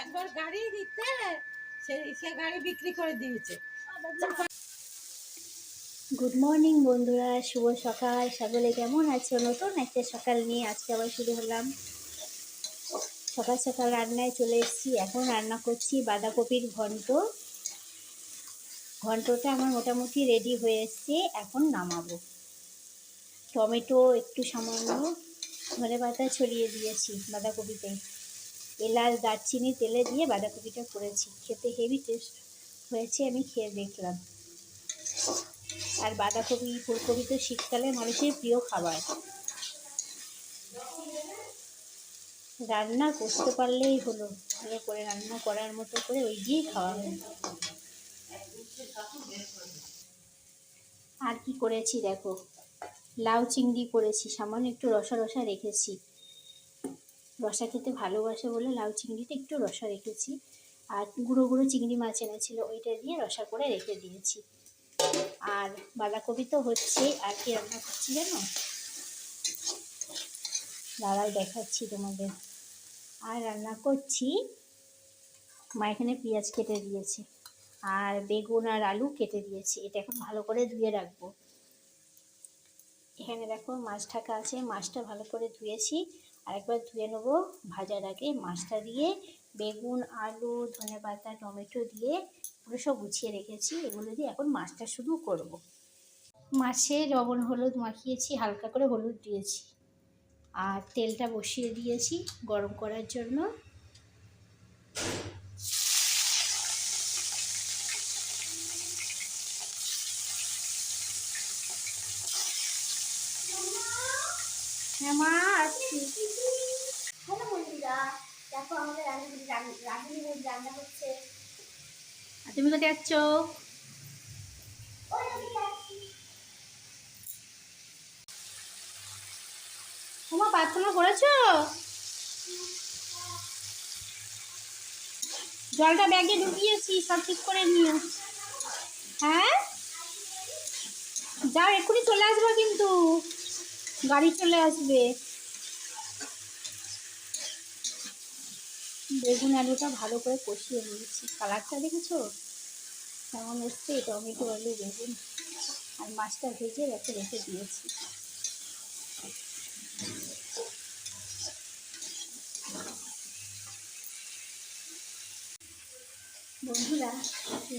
একবার গাড়ি দিতে সে গাড়ি বিক্রি করে দিয়েছে। গুড মর্নিং বন্ধুরা, শুভ সকাল। সকলে কেমন আছো? নতুন একটা সকাল নিয়ে আজকে আবার শুরু হলাম। সকাল সকাল রান্নায় চলে এসেছি। এখন রান্না করছি বাঁধাকপির ঘন্ট। ঘন্টটা আমার মোটামুটি রেডি হয়ে এসছে, এখন নামাবো। টমেটো একটু সামান্য ধনেপাতা ছড়িয়ে দিয়েছি বাঁধাকপিতে। এলাচ দারচিনি তেলে দিয়ে বাঁধাকপিটা করেছি, খেতে হেভি টেস্ট হয়েছে। আমি খেয়ে দেখলাম। আর বাঁধাকপি ফুলকপি তো শীতকালে মানুষের প্রিয় খাবার। রান্না করতে পারলেই হলো, ভালো করে রান্না করার মতো করে ওই দিয়েই খাওয়া হয়। আর কি করেছি দেখো, লাউ চিংড়ি করেছি, সামান্য একটু রসা রসা রেখেছি। রসা খেতে ভালোবাসে বলে লাউ চিংড়িটা একটু রসা রেখেছি। আর গুঁড়ো গুঁড়ো চিংড়ি মাছ এনেছিল, ওইটা দিয়ে রসা করে রেখে দিয়েছি। আর বাঁধাকপি তো হচ্ছেই। আর কি রান্না করছি জানো? দাঁড়াও দেখাচ্ছি তোমাদের। আর রান্না করছি, মা এখানে পেঁয়াজ কেটে দিয়েছে আর বেগুন আর আলু কেটে দিয়েছে। এটা এখন ভালো করে ধুয়ে রাখবো। এখানে দেখো মাছ ঢাকা আছে, মাছটা ভালো করে ধুয়েছি। আর একবার ধুয়ে নেবো ভাজার আগে। মাছটা দিয়ে বেগুন আলু ধনেপাতা টমেটো দিয়ে পুরো সব গুছিয়ে রেখেছি। এগুলো দিয়ে এখন মাছটা শুধু করব। মাছে লবণ হলুদ মাখিয়েছি, হালকা করে হলুদ দিয়েছি। আর তেলটা বসিয়ে দিয়েছি গরম করার জন্য। হ্যাঁ মা, আসছি। হ্যালো বন্ধুরা, দেখো আমাদের রান্না হচ্ছে। আর তুমি কোথায় যাচ্ছ? তোমা প্রার্থনা করেছো? জলটা ব্যাগে ঢুকিয়েছি, সব ঠিক করে নিও। হ্যাঁ যাও, এক্ষুনি চলে আসবে কিন্তু, গাড়ি চলে আসবে। বেগুন আলুটা ভালো করে কষিয়ে নিয়েছি। কালারটা দেখেছো কেমন এসছে? টমেটো আলু বেগুন আর মাছটা ভেজে রেখে দিয়েছি। বন্ধুরা,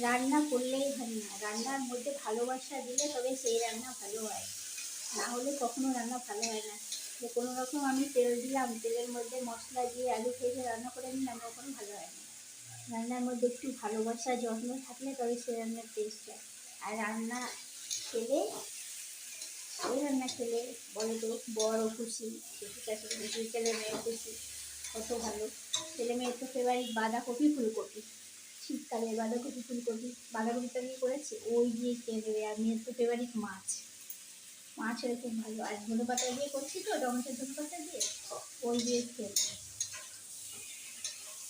রান্না করলেই হয় না, রান্নার মধ্যে ভালোবাসা দিলে তবে সেই রান্না ভালো হয়, না হলে কখনো রান্না ভালো হয় না। যে কোনো রকম আমি তেল দিলাম, তেলের মধ্যে মশলা দিয়ে আলু ভেজে রান্না করে নিলাম, কখনো ভালো হয় না। রান্নার মধ্যে একটু ভালোবাসা যত্ন থাকলে তবে সেই রান্নার টেস্ট হয়। আর রান্না খেলে, ওই রান্না খেলে বলে তো বড়ও খুশি, শ্বশুর শাশুড়ি খুশি, ছেলে মেয়ে খুশি, কত ভালো। ছেলে মেয়ের তো ফেভারিট বাঁধাকপি ফুলকপি। শীতকালে বাঁধাকপি ফুলকপি, বাঁধাকপিটা দিয়ে করেছি, ওই দিয়ে খেয়ে দেবে। আর মেয়ের তো ফেভারিট মাছ, মাছ হলে খুব ভালো। আর ধনে পাতা দিয়ে করছি তো, টমেটো ধনে পাতা দিয়ে, ওই দিয়ে খেয়ে দেবে।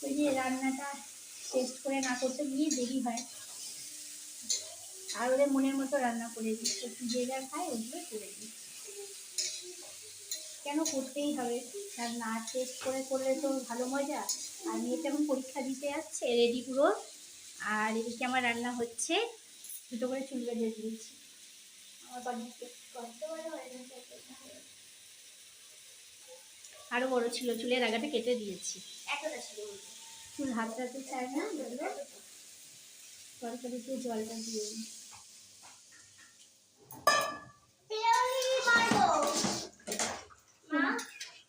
ওই যে রান্নাটা টেস্ট করে না করতে গিয়ে দেরি হয়। আর ওদের মনের মতো রান্না করে দিই, একটু যে যা খায় ওইগুলো করে দিই। কেন করতেই হবে, আর না টেস্ট করে করলে তো ভালো মজা। আর মেয়েটা এখন পরীক্ষা দিতে যাচ্ছে, রেডি পুরো। আর এদিকে আমার রান্না হচ্ছে, দুটো করে চুল বেঁধে দিয়েছি। আমার বাড়িতে কত বড় হয় না, আরো বড় ছিল, চুলের আগাটা কেটে দিয়েছি। এতটা ছিল চুল হাতটাতে চায় না, তরকারিতে জলটা দিয়ে দিই।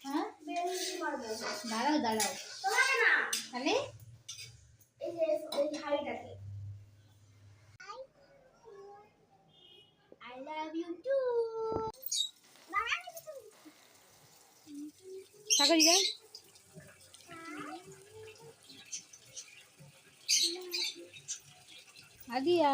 হ্যাঁ দাঁড়াও দাঁড়াও, তাহলে এই যে এই হাড়িটাকে I love you too. সাগরি যাই। আদিয়া